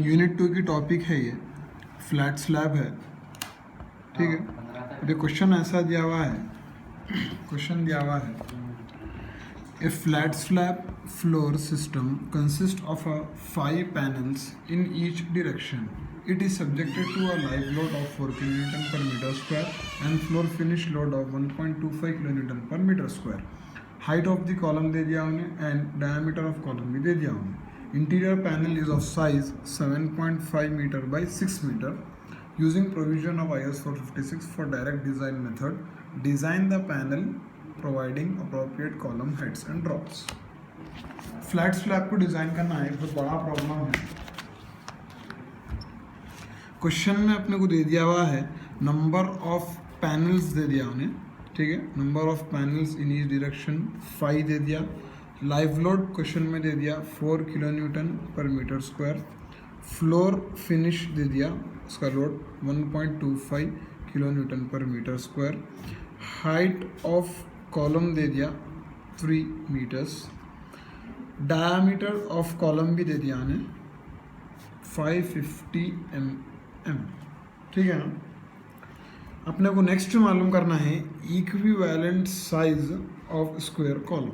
Unit 2 की topic है ये, फ्लैट स्लैब है, ठीक है। अभी क्वेश्चन ऐसा दिया हुआ है, क्वेश्चन दिया हुआ है, a flat slab floor system consist of 5 panels in each direction. It is subjected to a live load of 4 kN per meter square and floor finish load of 1.25 kN per meter square. Height of the column दे दिया उन्हें and diameter of column भी दे दिया उन्हें. Interior panel is of size 7.5 meter by 6 meter. Using provision of IS 456 for direct design method, design the panel providing appropriate column heads and drops. Flat slab को design करना है, बहुत बड़ा problem है। Question में अपने को दे दिया हुआ है नंबर ऑफ पैनल्स दे दिया उन्हें, ठीक है। Number of panels in each direction 5 दे दिया। लाइव लोड क्वेश्चन में दे दिया 4 किलोन्यूटन पर मीटर स्क्वायर। फ्लोर फिनिश दे दिया, उसका लोड 1.25 किलोन्यूटन पर metre square. Height of column दे दिया 3 मीटर्स। डायामीटर ऑफ कॉलम भी दे दिया उन्हें 550 mm, ठीक है ना। अपने को नेक्स्ट मालूम करना है equivalent size of square column.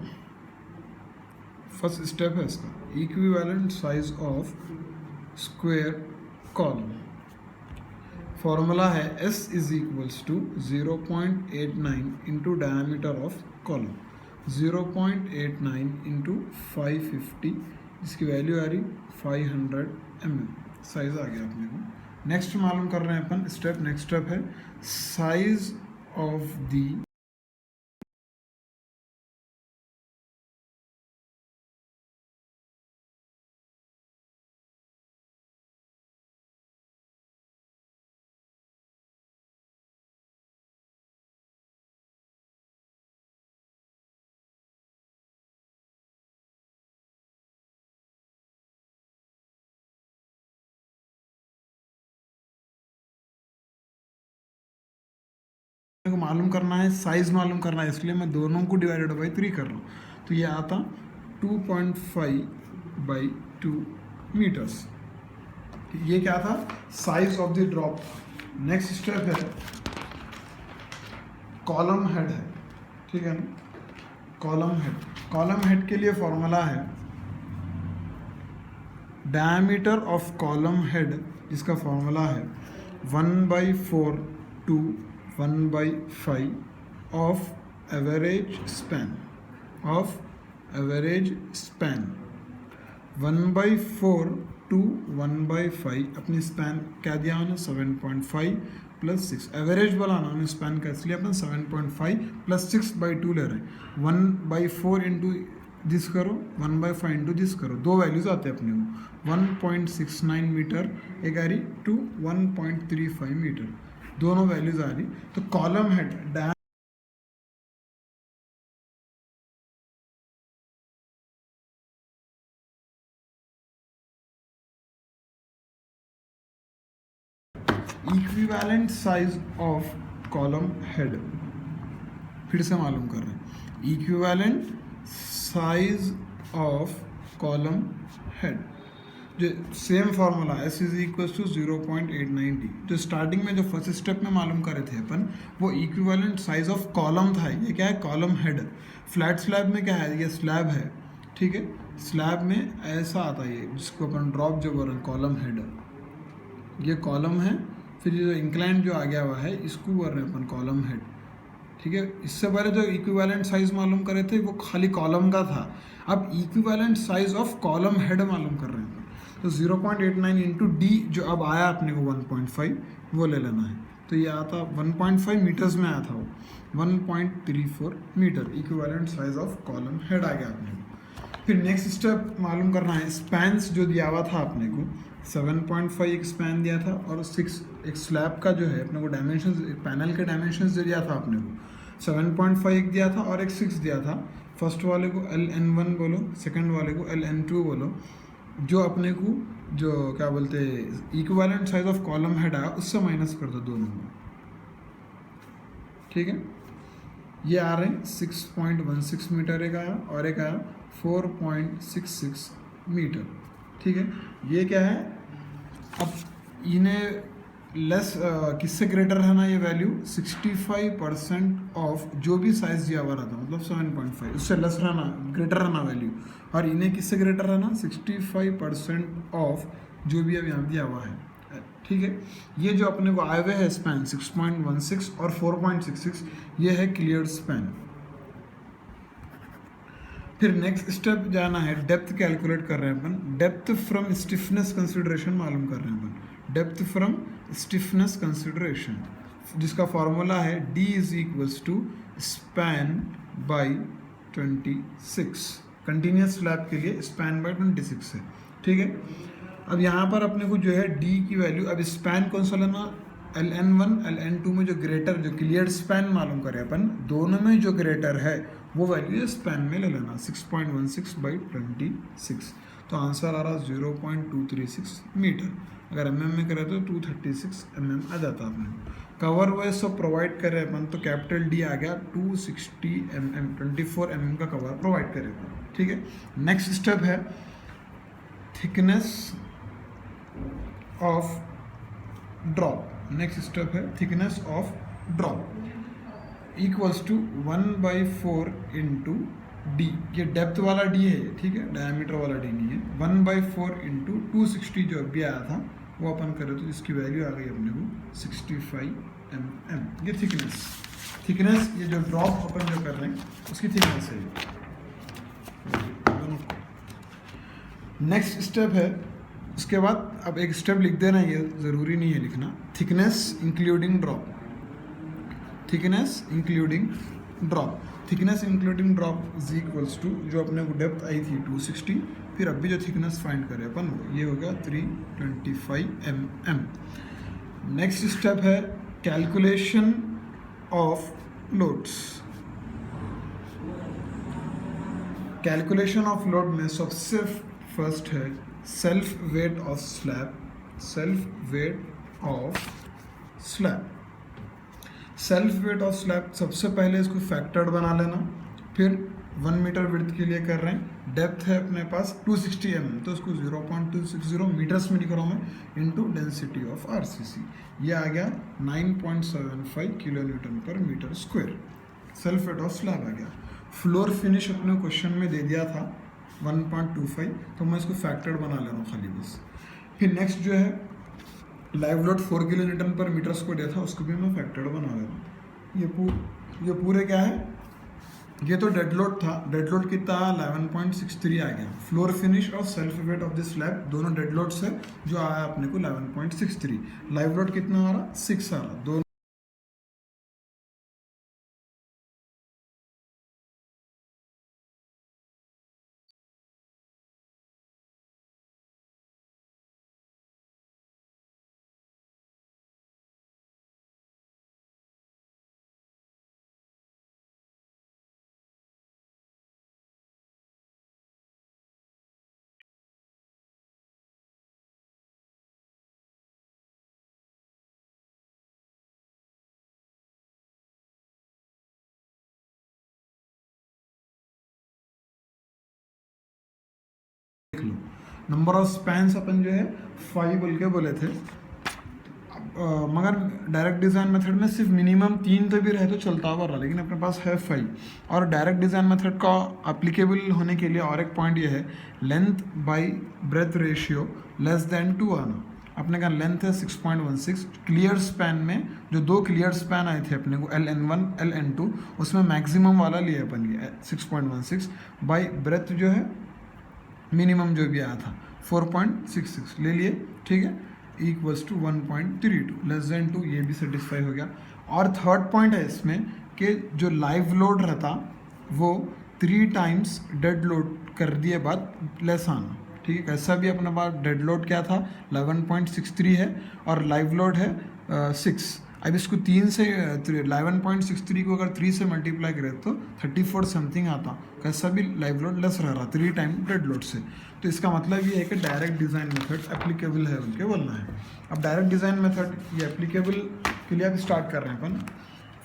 First step है इसका, equivalent size of square column. Formula है S is equals to 0.89 into diameter of column, 0.89 into 550, इसकी वैल्यू आ रही 500 mm। साइज आ गया अपने को। नेक्स्ट मालूम कर रहे हैं अपन स्टेप, नेक्स्ट स्टेप है साइज ऑफ दी को मालूम करना है, साइज मालूम करना है, इसलिए मैं दोनों को डिवाइडेड बाई 3 कर रहा हूँ। तो ये आता 2.5 बाई 2 मीटर्स। ये क्या था, size of the drop. Next step है कॉलम हेड है, ठीक है ना। कॉलम हेड, कॉलम हेड के लिए फॉर्मूला है डायमीटर ऑफ कॉलम हेड, जिसका फॉर्मूला है 1/4 to 1/5 of average span, of average span. 1/4 to 1/5 अपनी स्पैन क्या दिया उन्हें 7.5 प्लस 6। एवरेज बनाना उन्हें स्पैन का, इसलिए अपन 7.5 प्लस 6/2 ले रहे हैं। 1/4 इंटू दिस करो, 1/5 इंटू दिस करो, दो वैल्यूज आते हैं अपने को। 1.69 मीटर एक आ रही टू 1.35 मीटर, दोनों वैल्यूज आ रही। तो column head equivalent size of column head, फिर से मालूम कर रहे हैं equivalent size of column head. जो same formula S is equal to 0.89D, जो स्टार्टिंग में जो फर्स्ट स्टेप में मालूम करे थे अपन, वो इक्विवेलेंट साइज ऑफ कॉलम था। ये क्या है, कॉलम हेड। फ्लैट स्लैब में क्या है, ये स्लैब है, ठीक है। स्लैब में ऐसा आता है ये, जिसको अपन ड्रॉप जो बोल रहे हैं कॉलम हेड, ये कॉलम है। फिर ये जो इंक्लाइन जो आ गया हुआ है, इसको बोल रहे हैं अपन कॉलम हेड, ठीक है। इससे पहले जो इक्विवेलेंट साइज मालूम करे थे वो खाली कॉलम का था, अब equivalent size of column head मालूम कर रहे हैं। तो 0.89 इंटू डी जो अब आया अपने को 1.5, वो ले लेना है। तो ये आता 1.5 मीटर्स में आया था, वो 1.34 metre equivalent size of column head आ गया अपने को। फिर नेक्स्ट स्टेप मालूम करना है स्पैन्स जो दिया हुआ था अपने को, 7.5 एक स्पैन दिया था और 6 एक स्लैब का जो है अपने को डायमेंशंस, पैनल के डायमेंशंस दिया था अपने को। 7.5 एक दिया था और एक 6 दिया था। फर्स्ट वाले को LN1 बोलो, सेकंड वाले को LN2 बोलो। जो अपने को जो क्या बोलते हैं equivalent size of column head आया, उससे माइनस कर दो दोनों में, ठीक है। ये आ रहे हैं 6.16 मीटर एक आया और एक आया 4.66 मीटर। ठीक है, ये क्या है, अब इन्हें लेस किससे ग्रेटर रहना ये वैल्यू 65% ऑफ जो भी साइज दिया हुआ रहता, मतलब 7.5 उससे लेस रहना, ग्रेटर रहना वैल्यू, और इन्हें किससे ग्रेटर रहना 65% ऑफ जो भी अब यहाँ दिया हुआ है। ठीक है, ये जो अपने को आए हुए है स्पैन 6.16 और 4.66, ये है क्लियर स्पैन। फिर नेक्स्ट स्टेप जाना है, डेप्थ कैलकुलेट कर रहे हैं अपन, डेप्थ फ्रॉम स्टिफनेस कंसिडरेशन मालूम कर रहे हैं अपन, डेप्थ फ्रॉम स्टिफनेस कंसिडरेशन, जिसका फॉर्मूला है d is equals to span by 26। Continuous slab के लिए स्पैन बाई 26 है। ठीक है, अब यहाँ पर अपने को जो है d की वैल्यू, अब स्पैन कौन सा लेना, LN1 LN2 में जो ग्रेटर, जो क्लियर स्पैन मालूम करें अपन, दोनों में जो ग्रेटर है वो वैल्यू स्पैन में ले लेना 6.16/26। तो आंसर आ रहा 0.236 मीटर। अगर mm में करें तो 236 mm आ जाता अपने। कवर वो सब प्रोवाइड करे अपन, तो कैपिटल D आ गया 260 mm, 24 mm का कवर प्रोवाइड करे अपन। ठीक है, नेक्स्ट स्टेप है thickness of drop. Next step है thickness of drop equals to 1/4 into D. ये डेप्थ वाला डी है, ठीक है, डायमीटर वाला डी नहीं है। 1/4 इंटू 260 जो अभी आया था वो अपन करें तो इसकी वैल्यू आ गई अपने को 65 mm। ये थिकनेस ये जो ड्रॉप अपन जो कर रहे हैं उसकी थिकनेस है। नेक्स्ट स्टेप है, उसके बाद अब एक स्टेप लिख देना, ये ज़रूरी नहीं है लिखना, thickness including drop, thickness including drop. Thickness including drop is equals to जो अपने को डेप्थ आई थी 260, फिर अभी जो थिकनेस फाइंड करें अपन ये हो गया 325 mm। नेक्स्ट स्टेप है calculation of loads. Calculation of load में सबसे फर्स्ट है self weight of slab, self weight of slab. Self weight of slab सबसे पहले इसको फैक्टर्ड बना लेना, फिर 1 मीटर विड्थ के लिए कर रहे हैं, डेप्थ है अपने पास 260 mm, तो इसको 0.260 मीटर्स में लिख रहा हूँ मैं, इंटू डेंसिटी ऑफ RCC, ये आ गया 9.75 किलो न्यूटन पर metre square. Self weight of slab आ गया। फ्लोर फिनिश अपने क्वेश्चन में दे दिया था 1.25, तो मैं इसको फैक्टर्ड बना ले रहा हूँ खाली बस। फिर नेक्स्ट जो है लाइव लोड 4 किलो न्यूटन पर मीटर स्क्वायर दिया था, उसको भी मैं फैक्टर्ड बना ले रहा हूँ। ये पूरे क्या है, ये तो डेड लोड था, डेड लोड कितना 11.63 आ गया। फ्लोर फिनिश और self weight of this slab दोनों डेड लोड से जो आया अपने को 11.63। लाइव लोड कितना आ रहा 6 आ रहा, दोनों देख लो। नंबर ऑफ स्पैन्स अपन जो है 5 बोल के बोले थे, मगर डायरेक्ट डिज़ाइन मेथड में सिर्फ मिनिमम 3 तो भी रहे तो चलता हुआ, लेकिन अपने पास है 5। और डायरेक्ट डिज़ाइन मेथड का अप्लीकेबल होने के लिए और एक पॉइंट ये है, length bye breath ratio less than 2 आना। अपने का लेंथ है 6.16, क्लियर स्पैन में जो 2 क्लियर स्पैन आए थे अपने को LN1 LN2, उसमें मैक्सिमम वाला लिए अपन ये 6.16, बाय ब्रेथ जो है मिनिमम जो भी आया था 4.66 ले लिए, ठीक है, इक्वल्स टू 1.32 लेस देन 2, ये भी सेटिस्फाई हो गया। और थर्ड पॉइंट है इसमें कि जो लाइव लोड रहता वो 3 टाइम्स डेड लोड कर दिए बाद लेस आना, ठीक है। कैसा भी अपने पास डेड लोड क्या था 11.63 है और लाइव लोड है 6। अब इसको 3 से 11.63 को अगर 3 से मल्टीप्लाई करें तो 34 समथिंग आता, कैसा भी लाइव लोड लेस रह रहा 3 टाइम डेड लोड से। तो इसका मतलब ये है कि डायरेक्ट डिज़ाइन मेथड एप्लीकेबल है उनके बोलना है। अब डायरेक्ट डिज़ाइन मेथड ये एप्लीकेबल के लिए अब स्टार्ट कर रहे हैं अपन।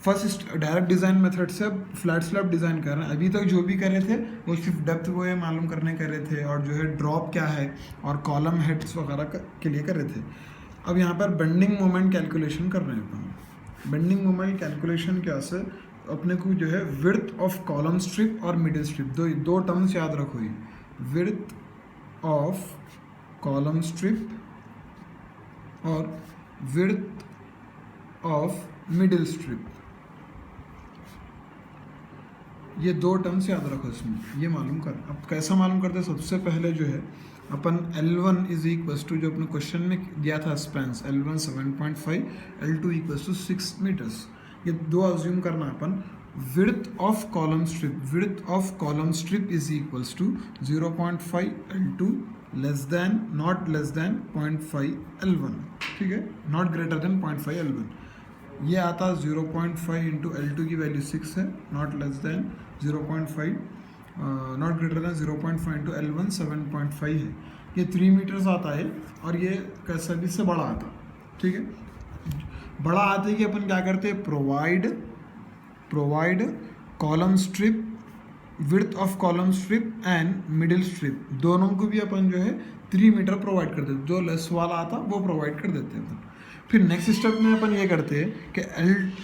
फर्स्ट डायरेक्ट डिज़ाइन मेथड से अब फ्लैट स्लैब डिज़ाइन कर रहे हैं। अभी तक जो भी कर रहे थे वो सिर्फ डेप्थ वो है मालूम करने कर रहे थे और जो है ड्रॉप क्या है और कॉलम हेड्स वगैरह के लिए कर रहे थे। अब यहाँ पर बेंडिंग मोमेंट कैलकुलेशन कर रहे हैं अपन। बेंडिंग मोमेंट कैलकुलेशन क्या से अपने को जो है विड्थ ऑफ कॉलम स्ट्रिप और मिडिल स्ट्रिप, दो टर्म्स याद रखो ये, विड्थ ऑफ कॉलम स्ट्रिप और विड्थ ऑफ मिडिल स्ट्रिप, ये दो टर्म्स याद रखो इसमें, ये मालूम कर। अब कैसा मालूम करते हैं? सबसे पहले जो है अपन L1 इज इक्वल्स टू, जो अपने क्वेश्चन में दिया था Spence, L1 7.5, L2 equals to 6 metres, ये दो अज्यूम करना है अपन। Width of column strip, width of column strip is equals to 0.5 L2 less than, not less than 0.5 L1, ठीक है, नॉट ग्रेटर देन 0.5 L1। ये आता 0.5 इंटू L2 की वैल्यू 6 है, not less than 0.5, not greater than 0.5 into L1 7.5 है, ये 3 metres आता है और ये कैसा भी से बड़ा आता, ठीक है। बड़ा आते कि अपन क्या करते हैं, provide column strip, width of column strip and middle strip, दोनों को भी अपन जो है 3 मीटर प्रोवाइड कर देते, जो लेस वाला आता वो प्रोवाइड कर देते हैं अपन। फिर नेक्स्ट स्टेप में अपन ये करते हैं कि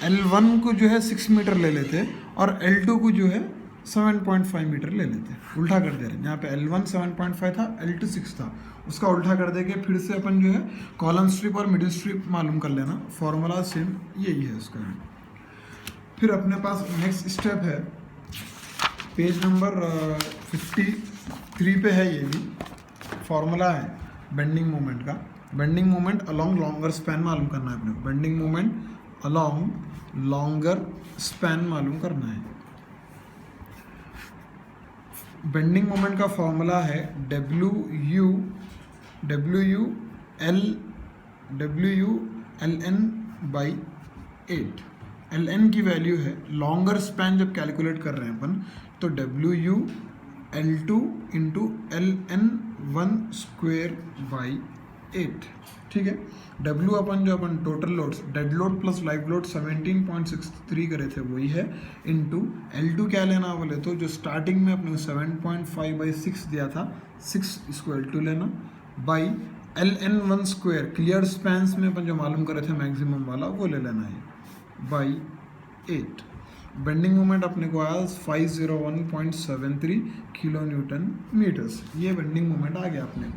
L1 को जो है 6 मीटर ले लेते हैं और L2 को जो है 7.5 मीटर ले लेते हैं, उल्टा कर दे रहे हैं। यहाँ पे L1 7.5 था, L2 6 था, उसका उल्टा कर दे के फिर से अपन जो है कॉलम स्ट्रिप और मिडिल स्ट्रिप मालूम कर लेना, फॉर्मूला सेम यही है उसका। फिर अपने पास नेक्स्ट स्टेप है, पेज नंबर 53 पे है, ये भी फॉर्मूला है बेंडिंग मोमेंट का। Bending moment along longer span मालूम करना है अपने को, bending moment along longer span मालूम करना है। बेंडिंग मोमेंट का फॉर्मूला है WU LN बाई 8। LN की वैल्यू है, लॉन्गर स्पैन जब कैलकुलेट कर रहे हैं अपन तो WU L2 into LN1 square by 8, ठीक है। W अपन जो अपन total loads, dead load plus live load 17.63 करे थे वही है, इनटू L2 क्या लेना बोले तो जो स्टार्टिंग में अपने 7.5/6 दिया था, 6 इसको L2 लेना, by LN1 square clear spans में अपन जो मालूम करे थे मैक्सिमम वाला वो ले लेना है, बाई 8। बेंडिंग मोमेंट अपने को आया 501.73 किलो न्यूटन मीटर्स, ये बेंडिंग मोमेंट आ गया अपने को।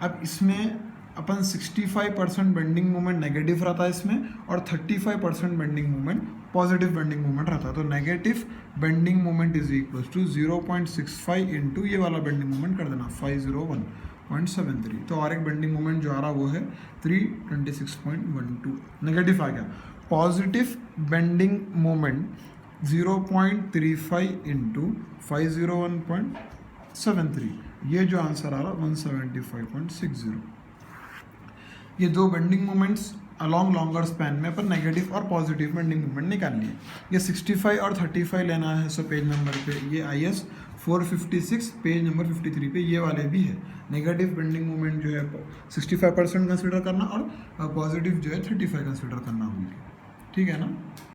अब इसमें अपन 65% बेंडिंग मोमेंट नेगेटिव रहता है इसमें और 35% bending moment positive bending moment रहता है। तो negative bending moment is equal to 0.65 into ये वाला बेंडिंग मोमेंट कर देना 501.73। तो और एक बेंडिंग मोमेंट जो आ रहा वो है 326.12, नेगेटिव आ गया। पॉजिटिव बेंडिंग मोमेंट 0.35 इंटू 501.73, ये जो आंसर आ रहा 175.60। ये दो bending moments along longer span में अपन नेगेटिव और पॉजिटिव बेंडिंग मोमेंट निकाल लिए। ये 65 और 35 लेना है, सो पेज नंबर पे ये IS 456 पेज नंबर 53 पे ये वाले भी है। नेगेटिव बेंडिंग मोमेंट जो है 65% कंसिडर करना और पॉजिटिव जो है 35 कंसिडर करना होंगे, ठीक है ना।